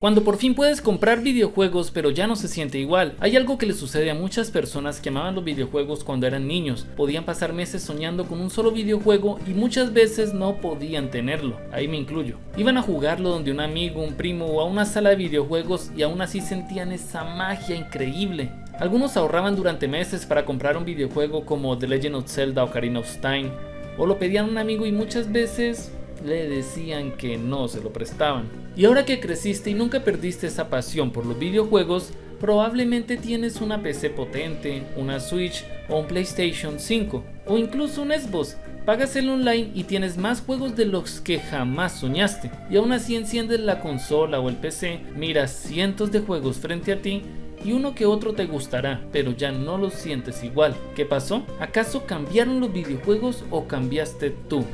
Cuando por fin puedes comprar videojuegos pero ya no se siente igual, hay algo que le sucede a muchas personas que amaban los videojuegos cuando eran niños. Podían pasar meses soñando con un solo videojuego y muchas veces no podían tenerlo, ahí me incluyo. Iban a jugarlo donde un amigo, un primo o a una sala de videojuegos y aún así sentían esa magia increíble. Algunos ahorraban durante meses para comprar un videojuego como The Legend of Zelda o Ocarina of Time, o lo pedían a un amigo y muchas veces le decían que no se lo prestaban. Y ahora que creciste y nunca perdiste esa pasión por los videojuegos, probablemente tienes una PC potente, una Switch o un PlayStation 5 o incluso un Xbox. Pagas el online y tienes más juegos de los que jamás soñaste. Y aún así enciendes la consola o el PC, miras cientos de juegos frente a ti y uno que otro te gustará, pero ya no los sientes igual. ¿Qué pasó? ¿Acaso cambiaron los videojuegos o cambiaste tú?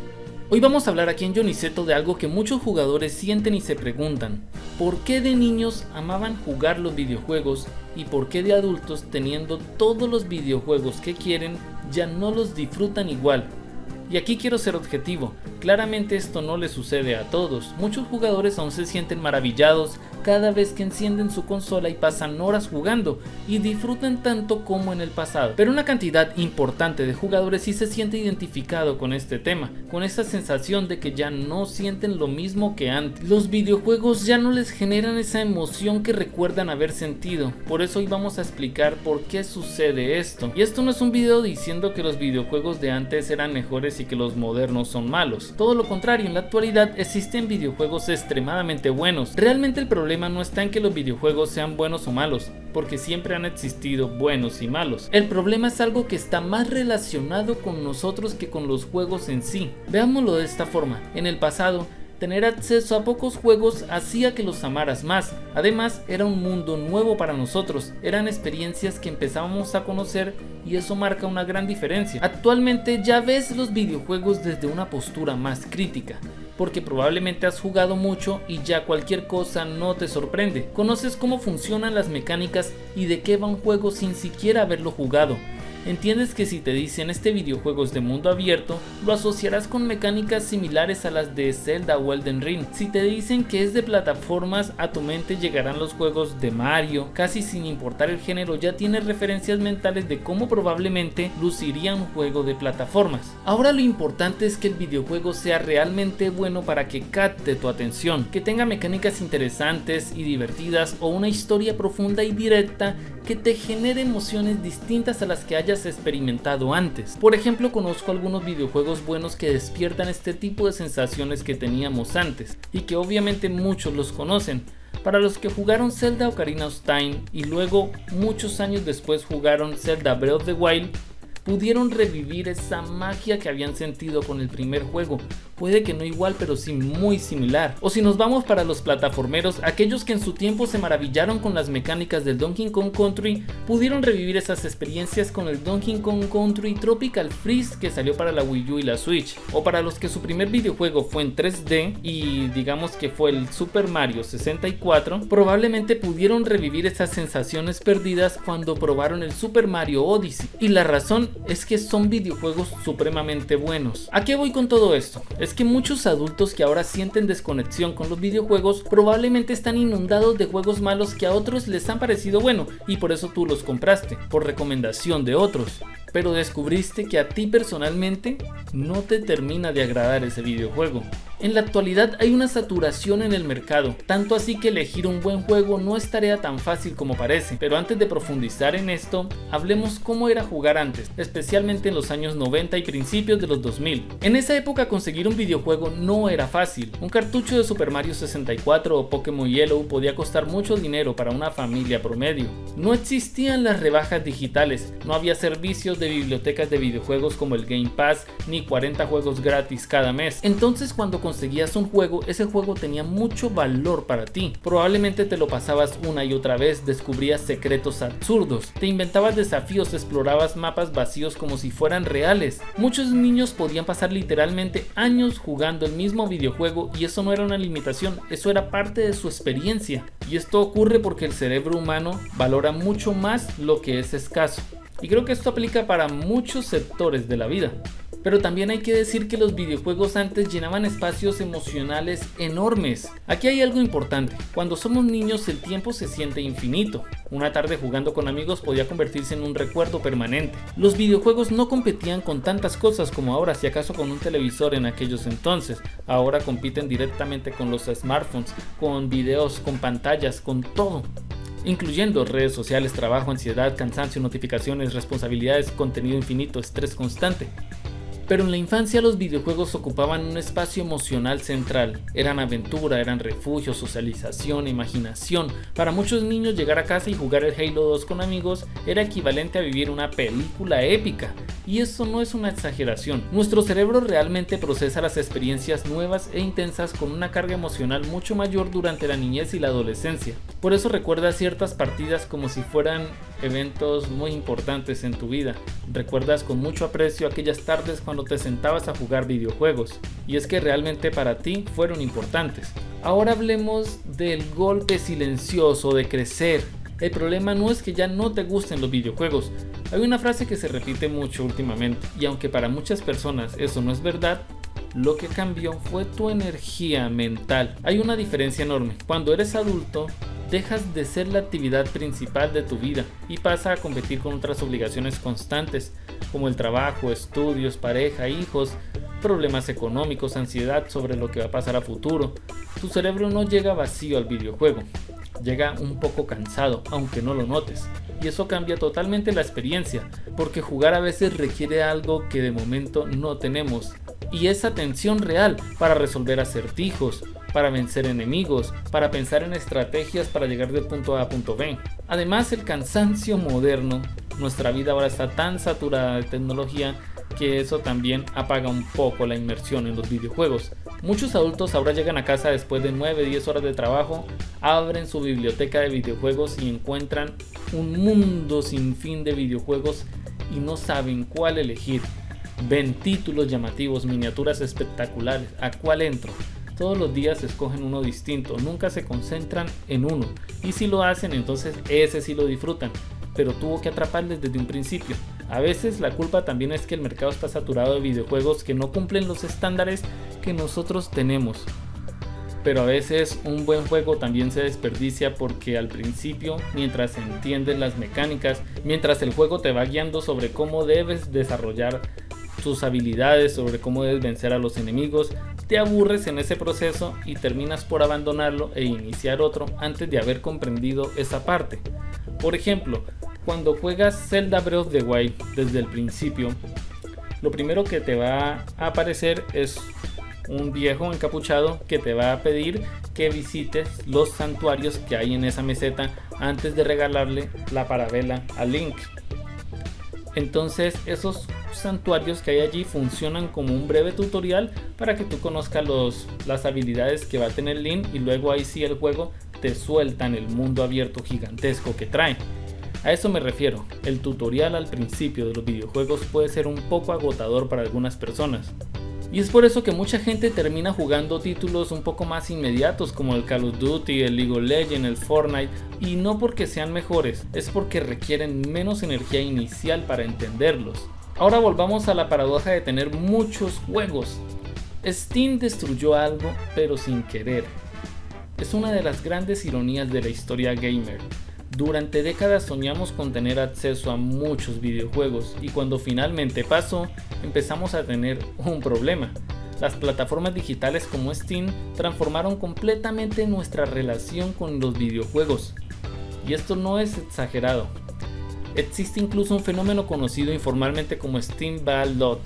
Hoy vamos a hablar aquí en Joniceto de algo que muchos jugadores sienten y se preguntan: ¿por qué de niños amaban jugar los videojuegos y por qué de adultos, teniendo todos los videojuegos que quieren, ya no los disfrutan igual? Y aquí quiero ser objetivo, claramente esto no le sucede a todos. Muchos jugadores aún se sienten maravillados cada vez que encienden su consola y pasan horas jugando y disfrutan tanto como en el pasado. Pero una cantidad importante de jugadores sí se siente identificado con este tema, con esa sensación de que ya no sienten lo mismo que antes. Los videojuegos ya no les generan esa emoción que recuerdan haber sentido. Por eso hoy vamos a explicar por qué sucede esto. Y esto no es un video diciendo que los videojuegos de antes eran mejores y que los modernos son malos. Todo lo contrario, en la actualidad existen videojuegos extremadamente buenos. Realmente el problema no está en que los videojuegos sean buenos o malos, porque siempre han existido buenos y malos. El problema es algo que está más relacionado con nosotros que con los juegos en sí. Veámoslo de esta forma: en el pasado, tener acceso a pocos juegos hacía que los amaras más. Además, era un mundo nuevo para nosotros, eran experiencias que empezábamos a conocer y eso marca una gran diferencia. Actualmente ya ves los videojuegos desde una postura más crítica, porque probablemente has jugado mucho y ya cualquier cosa no te sorprende. Conoces cómo funcionan las mecánicas y de qué va un juego sin siquiera haberlo jugado. Entiendes que si te dicen este videojuego es de mundo abierto, lo asociarás con mecánicas similares a las de Zelda o Elden Ring. Si te dicen que es de plataformas, a tu mente llegarán los juegos de Mario. Casi sin importar el género, ya tienes referencias mentales de cómo probablemente luciría un juego de plataformas. Ahora lo importante es que el videojuego sea realmente bueno para que capte tu atención, que tenga mecánicas interesantes y divertidas o una historia profunda y directa que te genere emociones distintas a las que hayas experimentado antes. Por ejemplo, conozco algunos videojuegos buenos que despiertan este tipo de sensaciones que teníamos antes y que obviamente muchos los conocen. Para los que jugaron Zelda Ocarina of Time y luego muchos años después jugaron Zelda Breath of the Wild, pudieron revivir esa magia que habían sentido con el primer juego. Puede que no igual, pero sí muy similar. O si nos vamos para los plataformeros, aquellos que en su tiempo se maravillaron con las mecánicas del Donkey Kong Country, pudieron revivir esas experiencias con el Donkey Kong Country Tropical Freeze que salió para la Wii U y la Switch. O para los que su primer videojuego fue en 3D y digamos que fue el Super Mario 64, probablemente pudieron revivir esas sensaciones perdidas cuando probaron el Super Mario Odyssey. Y la razón es que son videojuegos supremamente buenos. ¿A qué voy con todo esto? Es que muchos adultos que ahora sienten desconexión con los videojuegos probablemente están inundados de juegos malos que a otros les han parecido bueno y por eso tú los compraste, por recomendación de otros. Pero descubriste que a ti personalmente no te termina de agradar ese videojuego. En la actualidad hay una saturación en el mercado, tanto así que elegir un buen juego no es tarea tan fácil como parece. Pero antes de profundizar en esto, hablemos cómo era jugar antes, especialmente en los años 90 y principios de los 2000. En esa época conseguir un videojuego no era fácil. Un cartucho de Super Mario 64 o Pokémon Yellow podía costar mucho dinero para una familia promedio. No existían las rebajas digitales, no había servicios de bibliotecas de videojuegos como el Game Pass, ni 40 juegos gratis cada mes. Entonces cuando conseguías un juego, ese juego tenía mucho valor para ti. Probablemente te lo pasabas una y otra vez, descubrías secretos absurdos, te inventabas desafíos, explorabas mapas vacíos como si fueran reales. Muchos niños podían pasar literalmente años jugando el mismo videojuego y eso no era una limitación, eso era parte de su experiencia. Y esto ocurre porque el cerebro humano valora mucho más lo que es escaso. Y creo que esto aplica para muchos sectores de la vida. Pero también hay que decir que los videojuegos antes llenaban espacios emocionales enormes. Aquí hay algo importante: cuando somos niños el tiempo se siente infinito. Una tarde jugando con amigos podía convertirse en un recuerdo permanente. Los videojuegos no competían con tantas cosas como ahora, si acaso con un televisor en aquellos entonces. Ahora compiten directamente con los smartphones, con videos, con pantallas, con todo, incluyendo redes sociales, trabajo, ansiedad, cansancio, notificaciones, responsabilidades, contenido infinito, estrés constante. Pero en la infancia los videojuegos ocupaban un espacio emocional central. Eran aventura, eran refugio, socialización, imaginación. Para muchos niños llegar a casa y jugar el Halo 2 con amigos era equivalente a vivir una película épica. Y eso no es una exageración. Nuestro cerebro realmente procesa las experiencias nuevas e intensas con una carga emocional mucho mayor durante la niñez y la adolescencia. Por eso recuerda ciertas partidas como si fueran eventos muy importantes en tu vida. Recuerdas con mucho aprecio aquellas tardes cuando te sentabas a jugar videojuegos, y es que realmente para ti fueron importantes. Ahora hablemos del golpe silencioso de crecer. El problema no es que ya no te gusten los videojuegos. Hay una frase que se repite mucho últimamente, y aunque para muchas personas eso no es verdad, lo que cambió fue tu energía mental. Hay una diferencia enorme. Cuando eres adulto, dejas de ser la actividad principal de tu vida y pasa a competir con otras obligaciones constantes, como el trabajo, estudios, pareja, hijos, problemas económicos, ansiedad sobre lo que va a pasar a futuro. Tu cerebro no llega vacío al videojuego, llega un poco cansado, aunque no lo notes. Y eso cambia totalmente la experiencia, porque jugar a veces requiere algo que de momento no tenemos, y es atención real para resolver acertijos, para vencer enemigos, para pensar en estrategias para llegar del punto A a punto B. Además, el cansancio moderno, nuestra vida ahora está tan saturada de tecnología que eso también apaga un poco la inmersión en los videojuegos. Muchos adultos ahora llegan a casa después de 9-10 horas de trabajo, abren su biblioteca de videojuegos y encuentran un mundo sin fin de videojuegos y no saben cuál elegir. Ven títulos llamativos, miniaturas espectaculares, ¿a cuál entro? Todos los días escogen uno distinto, nunca se concentran en uno, y si lo hacen entonces ese sí lo disfrutan, pero tuvo que atraparles desde un principio. A veces la culpa también es que el mercado está saturado de videojuegos que no cumplen los estándares que nosotros tenemos. Pero a veces un buen juego también se desperdicia porque al principio, mientras entiendes las mecánicas, mientras el juego te va guiando sobre cómo debes desarrollar tus habilidades, sobre cómo debes vencer a los enemigos, te aburres en ese proceso y terminas por abandonarlo e iniciar otro antes de haber comprendido esa parte. Por ejemplo, cuando juegas Zelda Breath of the Wild desde el principio, lo primero que te va a aparecer es un viejo encapuchado que te va a pedir que visites los santuarios que hay en esa meseta antes de regalarle la parabela a Link. Entonces esos santuarios que hay allí funcionan como un breve tutorial para que tú conozcas las habilidades que va a tener Link, y luego ahí sí el juego te suelta en el mundo abierto gigantesco que trae. A eso me refiero, el tutorial al principio de los videojuegos puede ser un poco agotador para algunas personas. Y es por eso que mucha gente termina jugando títulos un poco más inmediatos como el Call of Duty, el League of Legends, el Fortnite, y no porque sean mejores, es porque requieren menos energía inicial para entenderlos. Ahora volvamos a la paradoja de tener muchos juegos. Steam destruyó algo, pero sin querer. Es una de las grandes ironías de la historia gamer. Durante décadas soñamos con tener acceso a muchos videojuegos, y cuando finalmente pasó, empezamos a tener un problema. Las plataformas digitales como Steam transformaron completamente nuestra relación con los videojuegos. Y esto no es exagerado. Existe incluso un fenómeno conocido informalmente como Steam Backlog,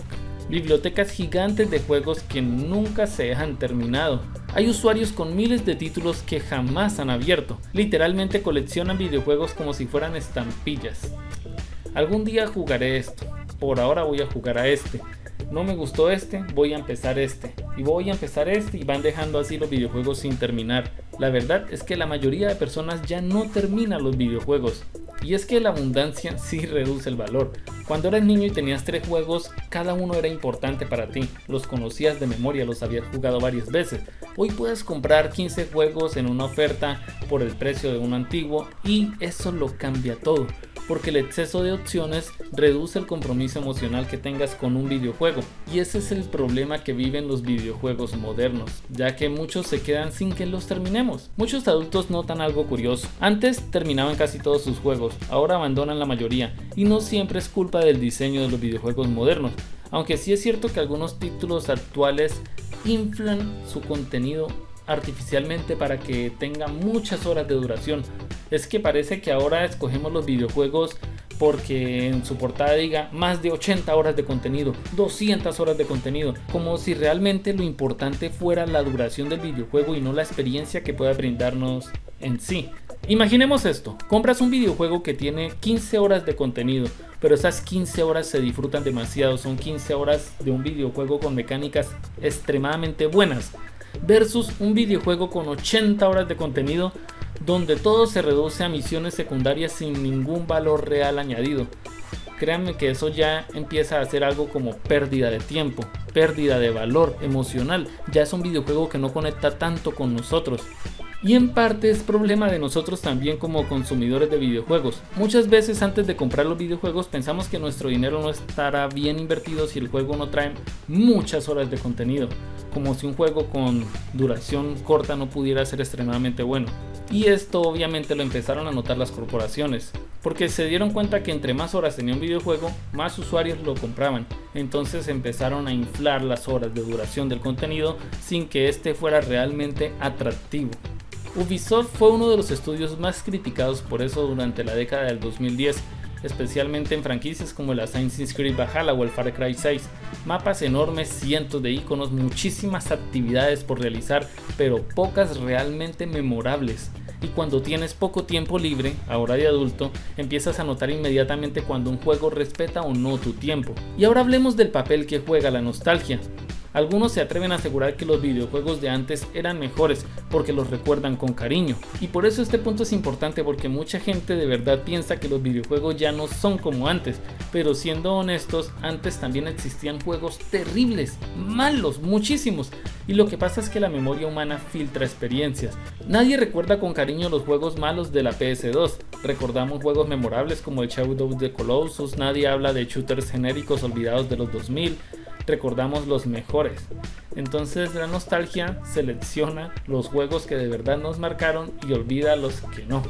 bibliotecas gigantes de juegos que nunca se han terminado. Hay usuarios con miles de títulos que jamás han abierto. Literalmente coleccionan videojuegos como si fueran estampillas. Algún día jugaré esto, por ahora voy a jugar a este. No me gustó este, voy a empezar este. Y voy a empezar este, y van dejando así los videojuegos sin terminar. La verdad es que la mayoría de personas ya no terminan los videojuegos. Y es que la abundancia sí reduce el valor. Cuando eras niño y tenías 3 juegos, cada uno era importante para ti. Los conocías de memoria, los habías jugado varias veces. Hoy puedes comprar 15 juegos en una oferta por el precio de uno antiguo, y eso lo cambia todo, porque el exceso de opciones reduce el compromiso emocional que tengas con un videojuego. Y ese es el problema que viven los videojuegos modernos, ya que muchos se quedan sin que los terminemos. Muchos adultos notan algo curioso. Antes terminaban casi todos sus juegos, ahora abandonan la mayoría, y no siempre es culpa del diseño de los videojuegos modernos, aunque sí es cierto que algunos títulos actuales inflan su contenido artificialmente para que tenga muchas horas de duración. Es que parece que ahora escogemos los videojuegos porque en su portada diga más de 80 horas de contenido, 200 horas de contenido, como si realmente lo importante fuera la duración del videojuego y no la experiencia que pueda brindarnos en sí. Imaginemos esto, compras un videojuego que tiene 15 horas de contenido, pero esas 15 horas se disfrutan demasiado, son 15 horas de un videojuego con mecánicas extremadamente buenas, versus un videojuego con 80 horas de contenido donde todo se reduce a misiones secundarias sin ningún valor real añadido. Créanme que eso ya empieza a ser algo como pérdida de tiempo, pérdida de valor emocional, ya es un videojuego que no conecta tanto con nosotros. Y en parte es problema de nosotros también como consumidores de videojuegos. Muchas veces antes de comprar los videojuegos pensamos que nuestro dinero no estará bien invertido si el juego no trae muchas horas de contenido, como si un juego con duración corta no pudiera ser extremadamente bueno. Y esto obviamente lo empezaron a notar las corporaciones, porque se dieron cuenta que entre más horas tenía un videojuego, más usuarios lo compraban. Entonces empezaron a inflar las horas de duración del contenido sin que este fuera realmente atractivo. Ubisoft fue uno de los estudios más criticados por eso durante la década del 2010, especialmente en franquicias como el Assassin's Creed Valhalla o el Far Cry 6. Mapas enormes, cientos de iconos, muchísimas actividades por realizar, pero pocas realmente memorables. Y cuando tienes poco tiempo libre, ahora de adulto, empiezas a notar inmediatamente cuando un juego respeta o no tu tiempo. Y ahora hablemos del papel que juega la nostalgia. Algunos se atreven a asegurar que los videojuegos de antes eran mejores porque los recuerdan con cariño. Y por eso este punto es importante, porque mucha gente de verdad piensa que los videojuegos ya no son como antes. Pero siendo honestos, antes también existían juegos terribles, malos, muchísimos. Y lo que pasa es que la memoria humana filtra experiencias. Nadie recuerda con cariño los juegos malos de la PS2. Recordamos juegos memorables como el Shadow of the Colossus. Nadie habla de shooters genéricos olvidados de los 2000. Recordamos los mejores. Entonces la nostalgia selecciona los juegos que de verdad nos marcaron y olvida los que no.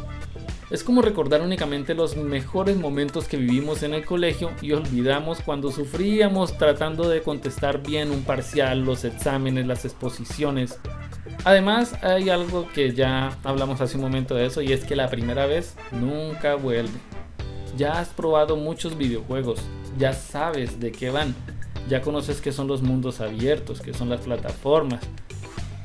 Es como recordar únicamente los mejores momentos que vivimos en el colegio y olvidamos cuando sufríamos tratando de contestar bien un parcial, los exámenes, las exposiciones. Además hay algo que ya hablamos hace un momento de eso, y es que la primera vez nunca vuelve. Ya has probado muchos videojuegos, ya sabes de qué van. Ya conoces qué son los mundos abiertos, qué son las plataformas.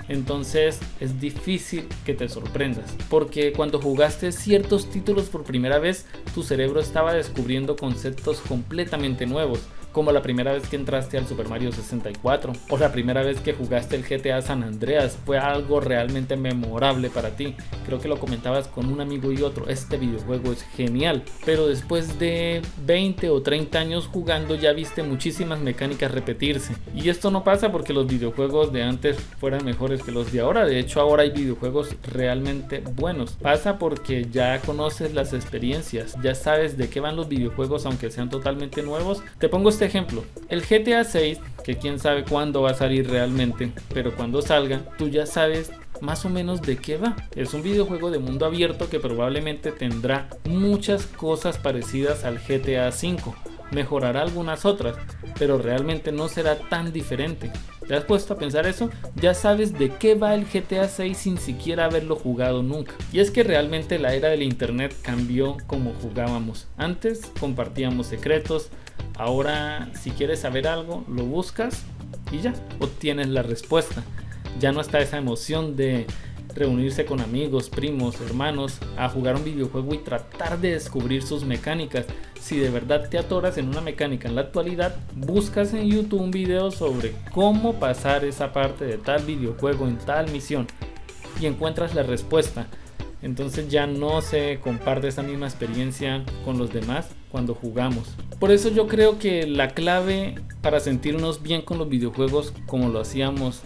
Entonces es difícil que te sorprendas, porque cuando jugaste ciertos títulos por primera vez, tu cerebro estaba descubriendo conceptos completamente nuevos, como la primera vez que entraste al Super Mario 64 o la primera vez que jugaste el GTA San Andreas. Fue algo realmente memorable para ti. Creo que lo comentabas con un amigo y otro: este videojuego es genial. Pero después de 20 o 30 años jugando, ya viste muchísimas mecánicas repetirse. Y esto no pasa porque los videojuegos de antes fueran mejores que los de ahora. De hecho, ahora hay videojuegos realmente buenos. Pasa porque ya conoces las experiencias, ya sabes de qué van los videojuegos, aunque sean totalmente nuevos. Te pongo este ejemplo: el GTA 6, que quién sabe cuándo va a salir realmente, pero cuando salga tú ya sabes más o menos de qué va. Es un videojuego de mundo abierto que probablemente tendrá muchas cosas parecidas al GTA 5, mejorará algunas otras, pero realmente no será tan diferente. ¿Te has puesto a pensar eso? Ya sabes de qué va el GTA 6 sin siquiera haberlo jugado nunca. Y es que realmente la era del internet cambió como jugábamos. Antes compartíamos secretos, ahora si quieres saber algo lo buscas y ya obtienes la respuesta. Ya no está esa emoción de reunirse con amigos, primos, hermanos a jugar un videojuego y tratar de descubrir sus mecánicas. Si de verdad te atoras en una mecánica en la actualidad, buscas en YouTube un video sobre cómo pasar esa parte de tal videojuego en tal misión y encuentras la respuesta. Entonces ya no se comparte esa misma experiencia con los demás cuando jugamos. Por eso yo creo que la clave para sentirnos bien con los videojuegos como lo hacíamos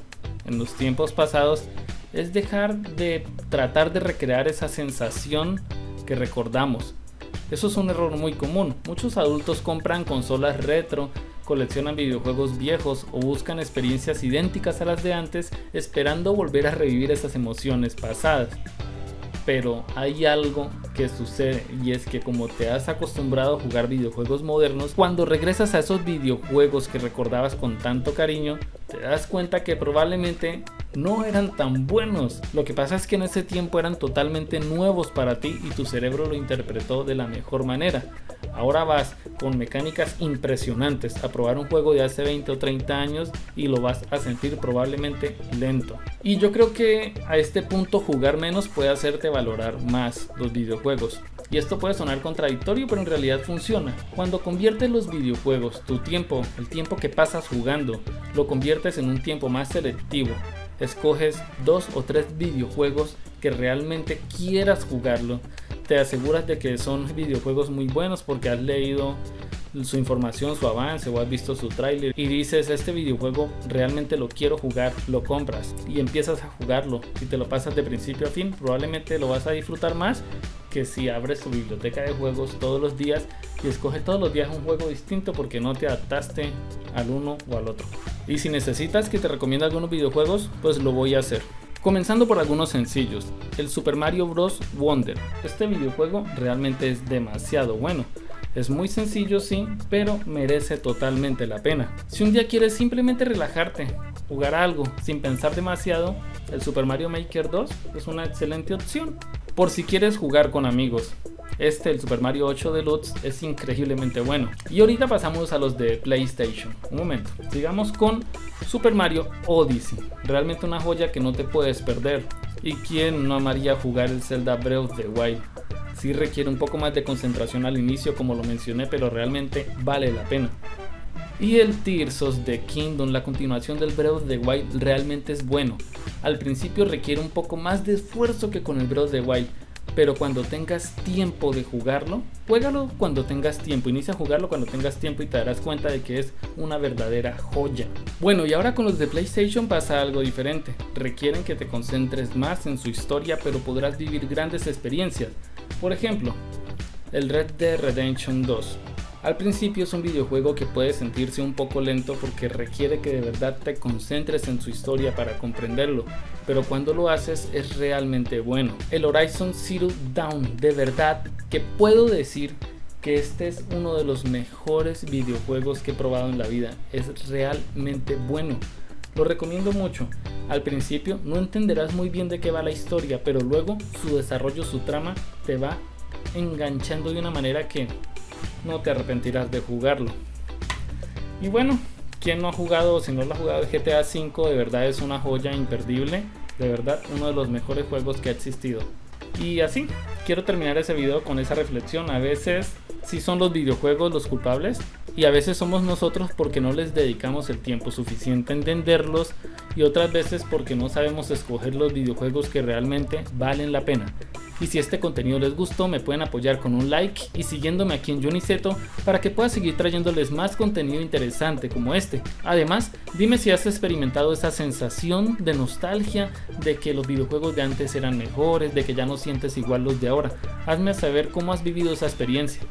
en los tiempos pasados es dejar de tratar de recrear esa sensación que recordamos. Eso es un error muy común. Muchos adultos compran consolas retro, coleccionan videojuegos viejos o buscan experiencias idénticas a las de antes, esperando volver a revivir esas emociones pasadas. Pero hay algo que sucede, y es que como te has acostumbrado a jugar videojuegos modernos, cuando regresas a esos videojuegos que recordabas con tanto cariño, te das cuenta que probablemente no eran tan buenos. Lo que pasa es que en ese tiempo eran totalmente nuevos para ti y tu cerebro lo interpretó de la mejor manera. Ahora vas con mecánicas impresionantes a probar un juego de hace 20 o 30 años y lo vas a sentir probablemente lento. Y yo creo que a este punto jugar menos puede hacerte valorar más los videojuegos. Y esto puede sonar contradictorio, pero en realidad funciona. Cuando conviertes los videojuegos, tu tiempo, el tiempo que pasas jugando, lo conviertes en un tiempo más selectivo. Escoges 2 o 3 videojuegos que realmente quieras jugarlo. Te aseguras de que son videojuegos muy buenos porque has leído su información, su avance o has visto su tráiler y dices: este videojuego realmente lo quiero jugar, lo compras y empiezas a jugarlo y te lo pasas de principio a fin. Probablemente lo vas a disfrutar más que si abres tu biblioteca de juegos todos los días y escoges todos los días un juego distinto porque no te adaptaste al uno o al otro. Y si necesitas que te recomiende algunos videojuegos, pues lo voy a hacer. Comenzando por algunos sencillos. El Super Mario Bros. Wonder. Este videojuego realmente es demasiado bueno. Es muy sencillo, sí, pero merece totalmente la pena. Si un día quieres simplemente relajarte, jugar algo sin pensar demasiado, el Super Mario Maker 2 es una excelente opción. Por si quieres jugar con amigos, el Super Mario 8 Deluxe es increíblemente bueno. Y ahorita pasamos a los de PlayStation. Un momento, sigamos con Super Mario Odyssey. Realmente una joya que no te puedes perder. ¿Y quién no amaría jugar el Zelda Breath of the Wild? Sí requiere un poco más de concentración al inicio, como lo mencioné, pero realmente vale la pena. Y el Tears of the Kingdom, la continuación del Breath of the Wild, realmente es bueno. Al principio requiere un poco más de esfuerzo que con el Breath of the Wild, pero cuando tengas tiempo de jugarlo, juégalo cuando tengas tiempo, inicia a jugarlo cuando tengas tiempo y te darás cuenta de que es una verdadera joya. Bueno, y ahora con los de PlayStation pasa algo diferente. Requieren que te concentres más en su historia, pero podrás vivir grandes experiencias. Por ejemplo, el Red Dead Redemption 2. Al principio es un videojuego que puede sentirse un poco lento porque requiere que de verdad te concentres en su historia para comprenderlo, pero cuando lo haces es realmente bueno. El Horizon Zero Dawn, de verdad que puedo decir que este es uno de los mejores videojuegos que he probado en la vida. Es realmente bueno, lo recomiendo mucho. Al principio no entenderás muy bien de qué va la historia, pero luego su desarrollo, su trama te va enganchando de una manera que no te arrepentirás de jugarlo. Y bueno, quien no ha jugado, o si no lo ha jugado, el GTA V de verdad es una joya imperdible, de verdad uno de los mejores juegos que ha existido. Y así, quiero terminar ese video con esa reflexión. A veces sí son los videojuegos los culpables y a veces somos nosotros porque no les dedicamos el tiempo suficiente a entenderlos, y otras veces porque no sabemos escoger los videojuegos que realmente valen la pena. Y si este contenido les gustó, me pueden apoyar con un like y siguiéndome aquí en Joniceto para que pueda seguir trayéndoles más contenido interesante como este. Además, dime si has experimentado esa sensación de nostalgia de que los videojuegos de antes eran mejores, de que ya no sientes igual los de ahora. Hazme saber cómo has vivido esa experiencia.